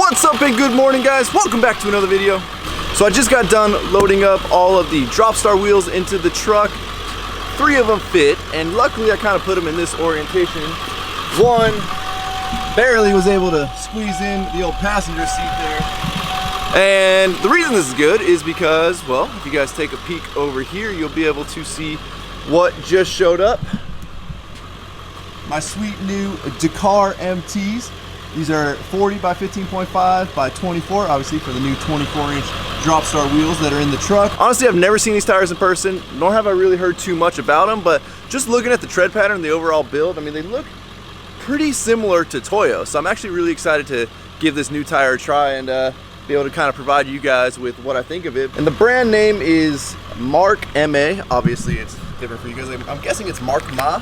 What's up and good morning, guys? Welcome back to another video. So I just got done loading up all of the drop star wheels into the truck. 3 of them fit, and luckily I kind of put them in this orientation. One barely was able to squeeze in the old passenger seat there. And the reason this is good is because, well, if you guys take a peek over here, you'll be able to see what just showed up. My sweet new Dakar MTs. These are 40 by 15.5 by 24, obviously for the new 24-inch drop star wheels that are in the truck. Honestly, I've never seen these tires in person, nor have I really heard too much about them, but just looking at the tread pattern, the overall build, I mean, they look pretty similar to Toyo. So I'm actually really excited to give this new tire a try and be able to kind of provide you guys with what I think of it. And the brand name is Mark MA. Obviously, it's different for you guys. I'm guessing it's Mark Ma.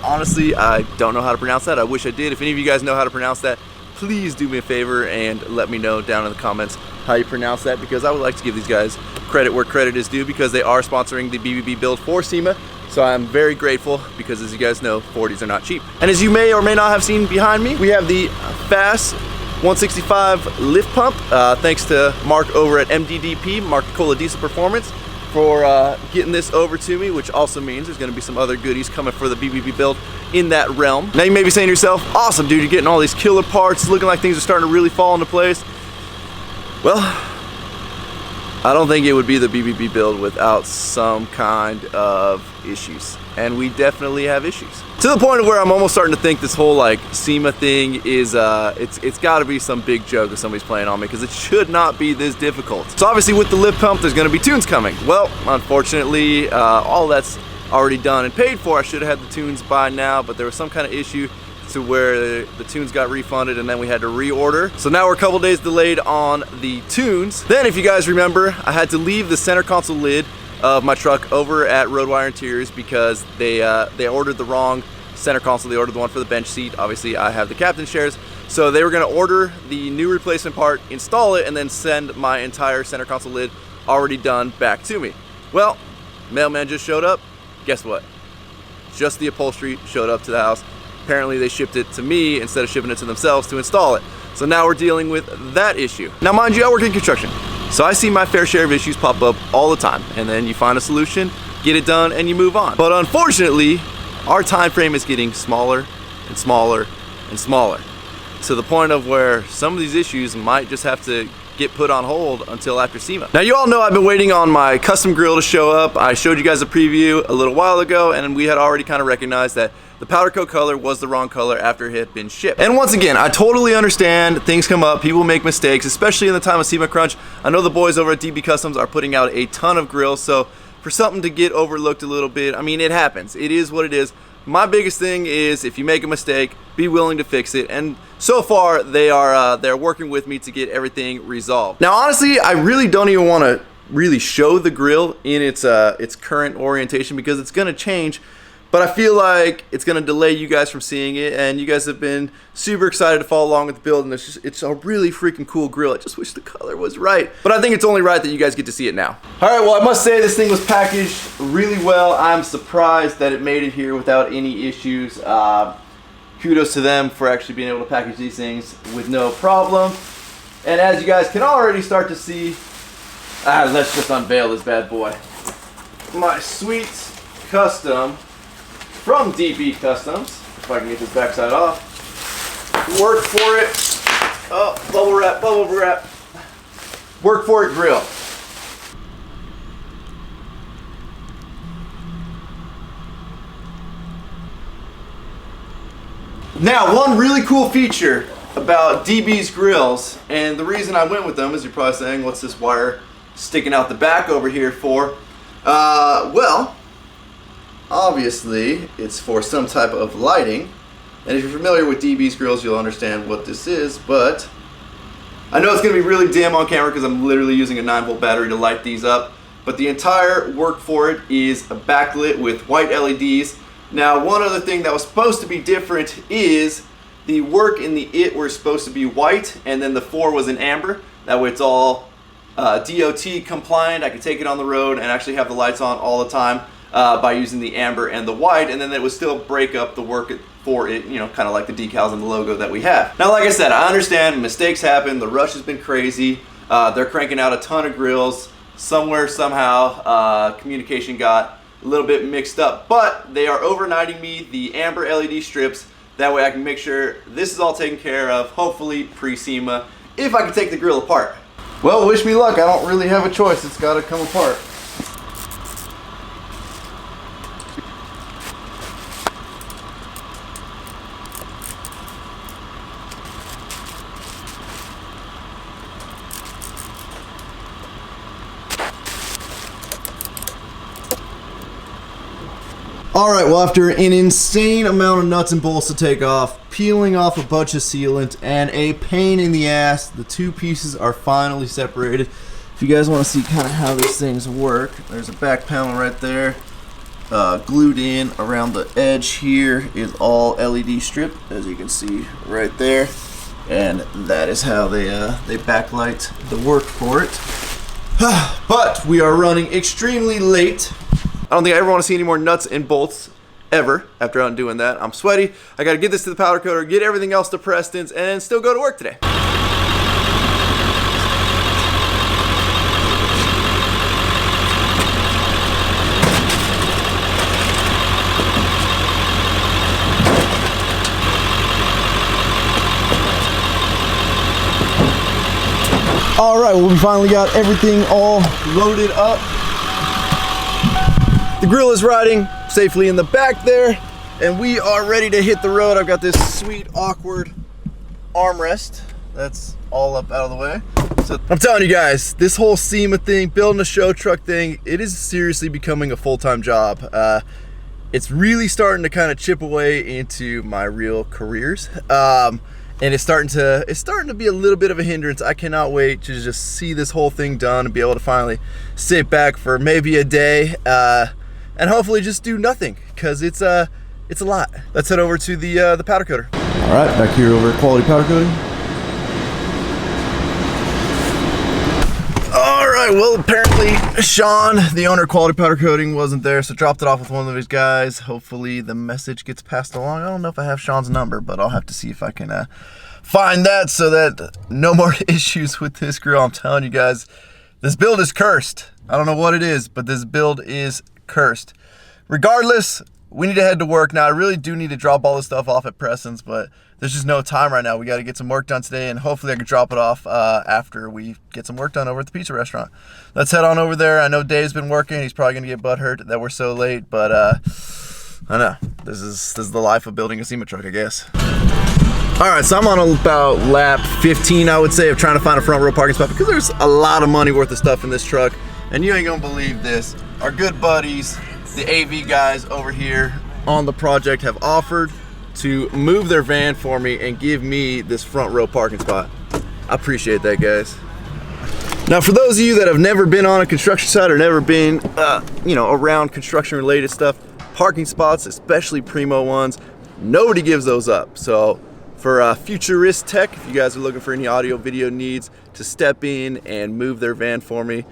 Honestly, I don't know how to pronounce that. I wish I did. If any of you guys know how to pronounce that, please do me a favor and let me know down in the comments how you pronounce that, because I would like to give these guys credit where credit is due, because they are sponsoring the BBB build for SEMA. So I'm very grateful, because as you guys know, 40s are not cheap. And as you may or may not have seen behind me, we have the FASS 165 lift pump. Thanks to Mark over at MDDP, Mark Cola Diesel Performance, for getting this over to me, which also means there's going to be some other goodies coming for the BBB build in that realm. Now you may be saying to yourself, awesome dude, you're getting all these killer parts, looking like things are starting to really fall into place. Well, I don't think it would be the BBB build without some kind of issues, and we definitely have issues. To the point of where I'm almost starting to think this whole like SEMA thing is, it's got to be some big joke if somebody's playing on me, because it should not be this difficult. So obviously with the lift pump, there's going to be tunes coming. Well, unfortunately, all that's already done and paid for. I should have had the tunes by now, but there was some kind of issue to where the tunes got refunded and then we had to reorder. So now we're a couple days delayed on the tunes. Then if you guys remember, I had to leave the center console lid of my truck over at Roadwire Interiors because they ordered the wrong center console. They ordered the one for the bench seat. Obviously I have the captain shares, so they were going to order the new replacement part, install it, and then send my entire center console lid already done back to me. Well, mailman just showed up. Guess what? Just the upholstery showed up to the house. Apparently they shipped it to me instead of shipping it to themselves to install it. So now we're dealing with that issue. Now mind you, I work in construction, so I see my fair share of issues pop up all the time, and then you find a solution, get it done, and you move on. But unfortunately, our time frame is getting smaller and smaller and smaller, to the point of where some of these issues might just have to get put on hold until after SEMA. Now you all know I've been waiting on my custom grill to show up. I showed you guys a preview a little while ago, and we had already kind of recognized that the powder coat color was the wrong color after it had been shipped. And once again, I totally understand things come up, people make mistakes, especially in the time of SEMA crunch. I know the boys over at DB Customs are putting out a ton of grills, so for something to get overlooked a little bit, I mean, it happens. It is what it is. My biggest thing is, if you make a mistake, be willing to fix it. And so far, they're working with me to get everything resolved. Now, honestly, I really don't even want to really show the grill in its current orientation, because it's going to change. But I feel like it's going to delay you guys from seeing it, and you guys have been super excited to follow along with the build, and it's a really freaking cool grill. I just wish the color was right. But I think it's only right that you guys get to see it now. All right, well, I must say this thing was packaged really well. I'm surprised that it made it here without any issues. Kudos to them for actually being able to package these things with no problem. And as you guys can already start to see, let's just unveil this bad boy. My sweet custom from DB Customs, if I can get this backside off. WORKFORIT, oh, bubble wrap. WORKFORIT grill. Now, one really cool feature about DB's grills, and the reason I went with them is you're probably saying, what's this wire sticking out the back over here for? Well, obviously, it's for some type of lighting, and if you're familiar with DB's grills, you'll understand what this is, but I know it's going to be really dim on camera because I'm literally using a 9-volt battery to light these up, but the entire WORKFORIT is backlit with white LEDs. Now, one other thing that was supposed to be different is the work in the IT were supposed to be white, and then the 4 was in amber. That way it's all DOT compliant. I could take it on the road and actually have the lights on all the time by using the amber and the white, and then it would still break up the work for it, you know, kind of like the decals and the logo that we have. Now, like I said, I understand mistakes happen. The rush has been crazy. They're cranking out a ton of grills. Somewhere, somehow, communication got a little bit mixed up, but they are overnighting me the amber LED strips. That way I can make sure this is all taken care of, hopefully pre-SEMA, if I can take the grill apart. Well, wish me luck. I don't really have a choice. It's got to come apart. Alright, well, after an insane amount of nuts and bolts to take off, peeling off a bunch of sealant, and a pain in the ass, the two pieces are finally separated. If you guys want to see kind of how these things work, there's a back panel right there. Glued in around the edge here is all LED strip, as you can see right there. And that is how they backlight the WORKFORIT. But we are running extremely late. I don't think I ever want to see any more nuts and bolts ever after I'm doing that. I'm sweaty. I got to get this to the powder coater, get everything else to Preston's, and still go to work today. All right, well, we finally got everything all loaded up. The grill is riding safely in the back there, and we are ready to hit the road. I've got this sweet, awkward armrest that's all up out of the way. So I'm telling you guys, this whole SEMA thing, building a show truck thing, it is seriously becoming a full-time job. It's really starting to kind of chip away into my real careers. And it's starting to be a little bit of a hindrance. I cannot wait to just see this whole thing done and be able to finally sit back for maybe a day. And hopefully just do nothing, because it's a lot. Let's head over to the powder coater. All right, back here over at Quality Powder Coating. All right, well, apparently Sean, the owner of Quality Powder Coating, wasn't there, so dropped it off with one of his guys. Hopefully the message gets passed along. I don't know if I have Sean's number, but I'll have to see if I can find that so that no more issues with this grill. I'm telling you guys, this build is cursed. I don't know what it is, but this build is cursed. Regardless, we need to head to work. Now, I really do need to drop all this stuff off at Preston's, but there's just no time right now. We got to get some work done today, and hopefully I can drop it off after we get some work done over at the pizza restaurant. Let's head on over there. I know Dave's been working. He's probably going to get butthurt that we're so late, but I know. This is the life of building a SEMA truck, I guess. All right, so I'm on about lap 15, I would say, of trying to find a front row parking spot, because there's a lot of money worth of stuff in this truck, and you ain't gonna believe this. Our good buddies, the AV guys over here on the project, have offered to move their van for me and give me this front row parking spot. I appreciate that, guys. Now, for those of you that have never been on a construction site or never been, you know, around construction related stuff, parking spots, especially primo ones, nobody gives those up. So for Futurist Tech, if you guys are looking for any audio video needs to step in and move their van for me,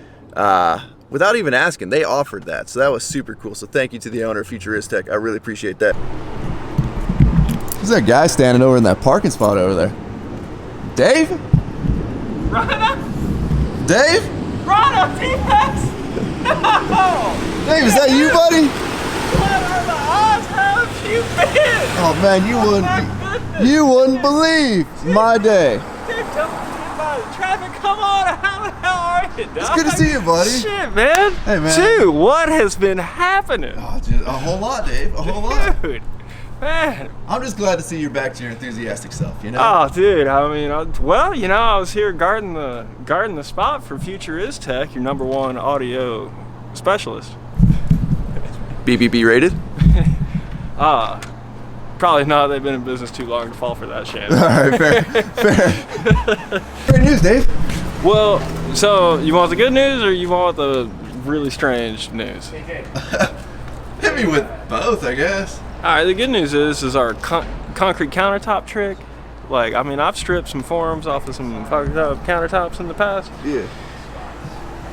without even asking, they offered that. So that was super cool. So thank you to the owner of Futurist Tech. I really appreciate that. Who's that guy standing over in that parking spot over there? Dave? Rhino? Dave? Rhino, T-Rex? No! Dave, is that you, buddy? What are the odds? How have you been? Oh man, you wouldn't believe my day. Dude, don't forget about the traffic. Come on, how the hell are you, dog? It's good to see you, buddy. Shit, man. Hey, man. Dude, what has been happening? Oh, dude, a whole lot, Dave. A whole lot. Dude, man. I'm just glad to see you're back to your enthusiastic self, you know? Oh, dude, I mean, well, you know, I was here guarding the spot for Futurist Tech, your #1 audio specialist. BBB rated? Probably not. They've been in business too long to fall for that shit. All right, fair. Great news, Dave. Well, so you want the good news or you want the really strange news? Hit me with both, I guess. All right, the good news is our concrete countertop trick. Like, I mean, I've stripped some forms off of some countertops in the past. Yeah.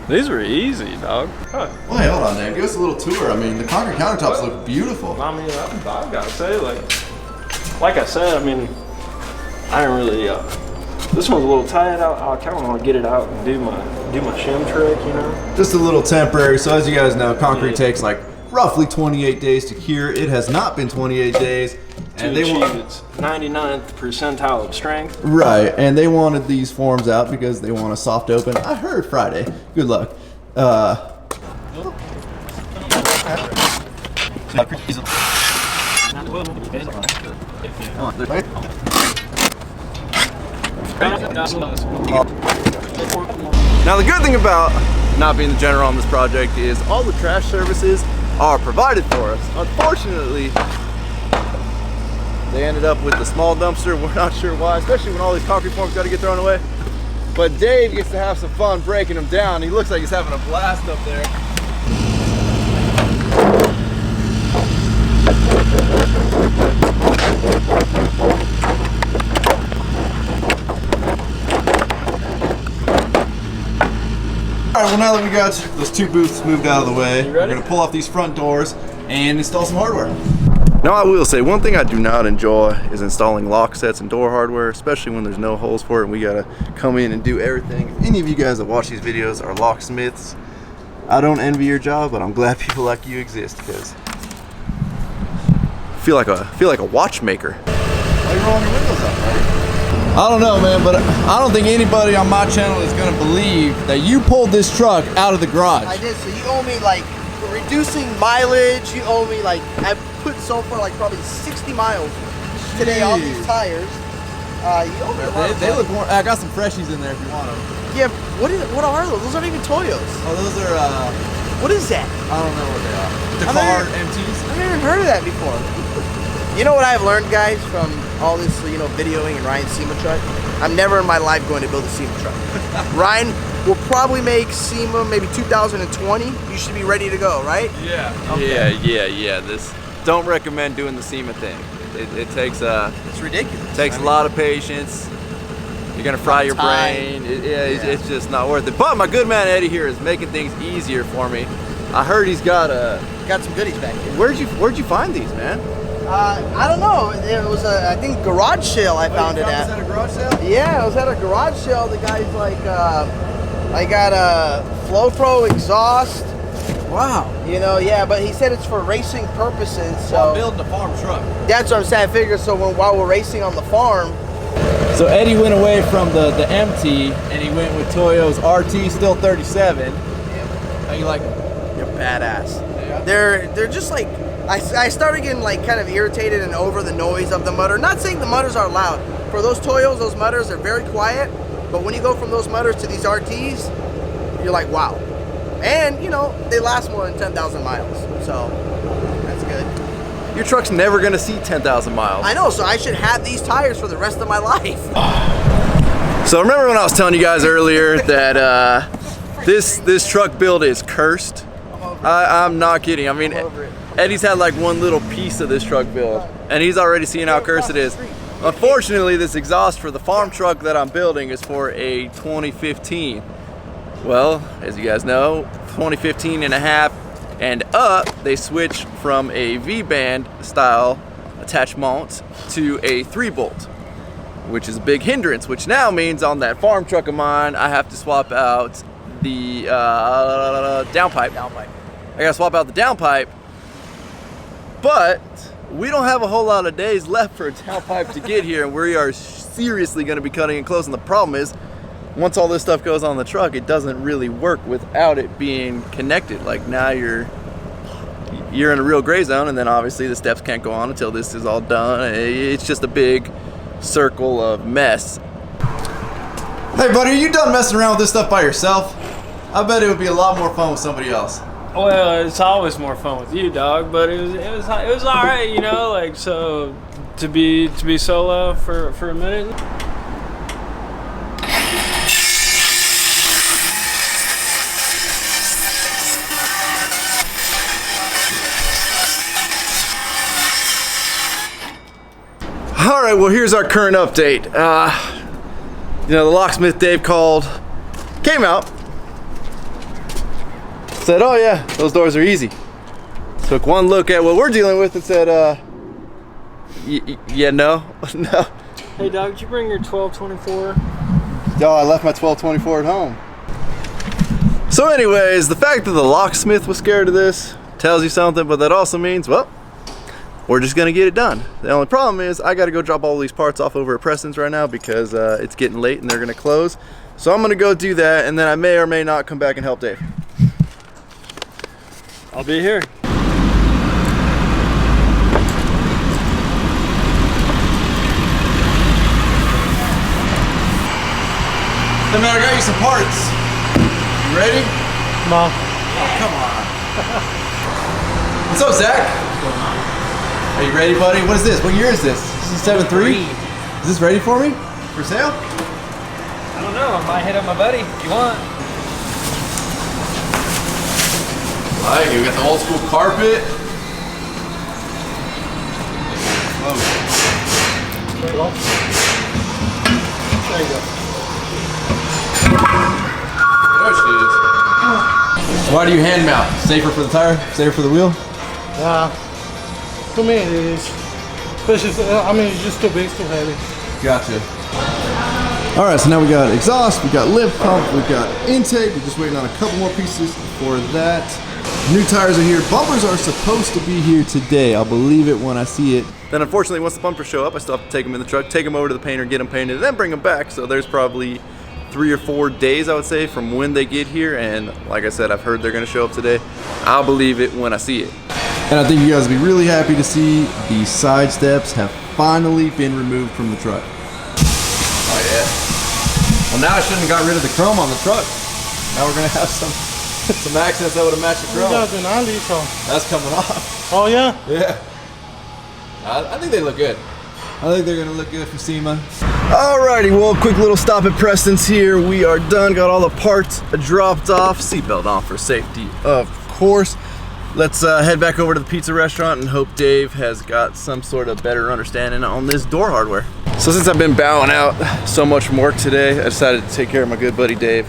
These were easy, dog. Huh. Well, hey, hold on, Dave. Give us a little tour. I mean, the concrete countertops look beautiful. I mean, I've got to say, like, like I said, I mean, I didn't really. This one's a little tight. I kind of want to get it out and do my shim trick, you know. Just a little temporary. So as you guys know, concrete takes like roughly 28 days to cure. It has not been 28 days. And they want its 99th percentile of strength. Right, and they wanted these forms out because they want a soft open. I heard Friday. Good luck. Now the good thing about not being the general on this project is all the trash services are provided for us. Unfortunately, they ended up with the small dumpster. We're not sure why, especially when all these concrete forms got to get thrown away. But Dave gets to have some fun breaking them down. He looks like he's having a blast up there. All right, well now that we got those two booths moved out of the way, we're gonna pull off these front doors and install some hardware. Now I will say, one thing I do not enjoy is installing lock sets and door hardware, especially when there's no holes for it and we gotta come in and do everything. If any of you guys that watch these videos are locksmiths, I don't envy your job, but I'm glad people like you exist because I feel like a watchmaker. Why are you rolling your windows up, buddy? I don't know, man, but I don't think anybody on my channel is gonna believe that you pulled this truck out of the garage. I did, so you owe me like, for reducing mileage, you owe me like, I put so far like probably 60 miles today on these tires. You owe me a lot of They money. look more, I got some freshies in there if you want them. Yeah, what are those? Those aren't even Toyos. Oh, those are, What is that? I don't know what they are. The I've car never- MTs? I've never heard of that before. You know what I've learned, guys, from all this, you know, videoing and Ryan's SEMA truck? I'm never in my life going to build a SEMA truck. Ryan will probably make SEMA maybe 2020. You should be ready to go, right? Yeah. Okay. Yeah. Don't recommend doing the SEMA thing. It takes It's ridiculous. takes a lot of patience. You're gonna fry your brain. It's just not worth it. But my good man Eddie here is making things easier for me. I heard he's got some goodies back here. Where'd you find these, man? I don't know. It was a, I think, garage sale I found it at. Was that a garage sale? Yeah, it was at a garage sale. The guy's like, I got a Flow Pro exhaust. Wow. You know, yeah, but he said it's for racing purposes. So I'm building a farm truck. that's what I'm saying. I figured so while we're racing on the farm. So Eddie went away from the MT and he went with Toyo's RT, still 37. How you like them? They're badass. Yeah. They're just like, I started getting like kind of irritated and over the noise of the mutter. Not saying the mutters are loud. For those Toyos, those mutters are very quiet. But when you go from those mutters to these RTs, you're like, wow. And you know, they last more than 10,000 miles. So that's good. Your truck's never gonna see 10,000 miles. I know, so I should have these tires for the rest of my life. So remember when I was telling you guys earlier that this truck build is cursed? I'm not kidding. I mean, Eddie's had like one little piece of this truck build, and he's already seeing how cursed it is. Unfortunately, this exhaust for the farm truck that I'm building is for a 2015. Well, as you guys know, 2015 and a half and up, they switched from a V-band style attachment to a 3-bolt, which is a big hindrance, which now means on that farm truck of mine, I have to swap out the downpipe. I gotta swap out the downpipe, but we don't have a whole lot of days left for a downpipe to get here, and we are seriously gonna be cutting it close. And the problem is, once all this stuff goes on the truck, it doesn't really work without it being connected. Like now you're in a real gray zone, and then obviously the steps can't go on until this is all done. It's just a big circle of mess. Hey buddy, are you done messing around with this stuff by yourself? I bet it would be a lot more fun with somebody else. Well, it's always more fun with you, dog. But it was all right, you know. Like, so to be solo for a minute. All right, well here's our current update. You know, the locksmith Dave called, came out, said, oh yeah, those doors are easy. Took one look at what we're dealing with and said, Yeah, no. No. Hey, dog, did you bring your 1224? No, I left my 1224 at home. So anyways, the fact that the locksmith was scared of this tells you something, but that also means, well, we're just gonna get it done. The only problem is I gotta go drop all these parts off over at Preston's right now because it's getting late and they're gonna close. So I'm gonna go do that, and then I may or may not come back and help Dave. I'll be here. Hey man, I got you some parts. You ready? Mom. Oh, come on. What's up, Zach? Are you ready, buddy? What is this? What year is this? This is 7.3? Is this ready for me? For sale? I don't know. I might hit up my buddy if you want. Like it. We got the old school carpet. Whoa. There you go. There she is. Why do you hand mount? Safer for the tire? Safer for the wheel? Yeah, to me it is. Especially, I mean, it's just too big, it's too heavy. Gotcha. All right, so now we got exhaust, we got lift pump, we've got intake. We're just waiting on a couple more pieces for that. New tires are here. Bumpers are supposed to be here today. I'll believe it when I see it. Then unfortunately, once the bumpers show up, I still have to take them in the truck, take them over to the painter, get them painted, and then bring them back. So there's probably 3 or 4 days, I would say, from when they get here. And like I said, I've heard they're gonna show up today. I'll believe it when I see it. And I think you guys will be really happy to see the side steps have finally been removed from the truck. Oh yeah. Well, now I shouldn't have got rid of the chrome on the truck. Now we're gonna have some accents that would have matched the chrome. Yeah, the 90, so. That's coming off. Oh yeah? Yeah. I think they look good. I think they're gonna look good for SEMA. Alrighty, well, quick little stop at Preston's here. We are done, got all the parts dropped off. Seatbelt on for safety, of course. Let's head back over to the pizza restaurant and hope Dave has got some sort of better understanding on this door hardware. So since I've been bowing out so much from work today, I decided to take care of my good buddy Dave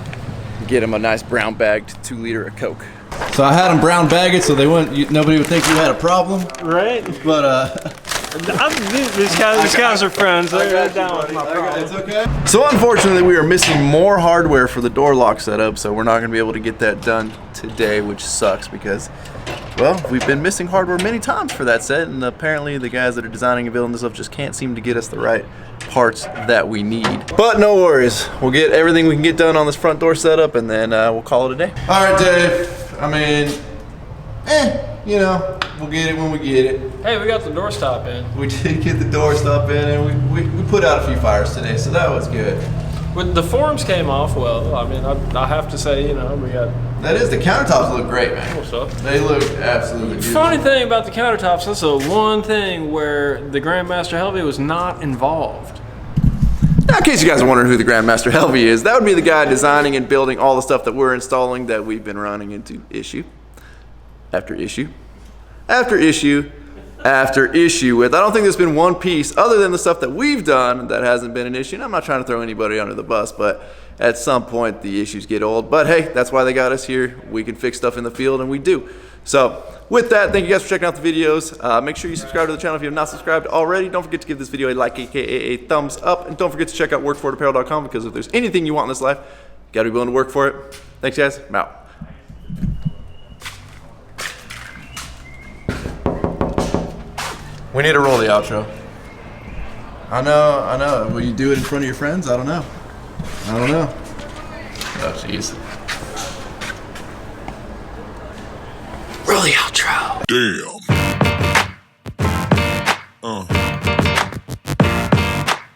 and get him a nice brown bagged 2 liter of Coke. So I had him brown bag it so they wouldn't, nobody would think you had a problem. Right? But these guys are friends. They're down with my problem. It's okay. So unfortunately, we are missing more hardware for the door lock setup, so we're not going to be able to get that done today, which sucks because, well, we've been missing hardware many times for that set, and apparently the guys that are designing and building this stuff just can't seem to get us the right parts that we need. But no worries, we'll get everything we can get done on this front door setup, and then we'll call it a day. All right, Dave. I mean, you know, we'll get it when we get it. Hey, we got the door stop in. We did get the door stop in, and we put out a few fires today, so that was good. The forms came off well. I mean, I have to say, you know, we got... That is, the countertops look great, man. Cool stuff. They look absolutely beautiful. Funny thing about the countertops, that's the one thing where the Grandmaster Helvey was not involved. Now, in case you guys are wondering who the Grandmaster Helvey is, that would be the guy designing and building all the stuff that we're installing that we've been running into issue after issue after issue after issue with. I don't think there's been one piece other than the stuff that we've done that hasn't been an issue. And I'm not trying to throw anybody under the bus, but at some point the issues get old. But hey, that's why they got us here. We can fix stuff in the field, and we do. So with that, thank you guys for checking out the videos. Make sure you subscribe to the channel if you have not subscribed already. Don't forget to give this video a like, aka a thumbs up. And don't forget to check out WorkForItApparel.com, because if there's anything you want in this life, you gotta be willing to work for it. Thanks guys, I'm out. We need to roll the outro. I know. Will you do it in front of your friends? I don't know. Oh, jeez. Roll the outro. Damn.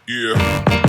Yeah.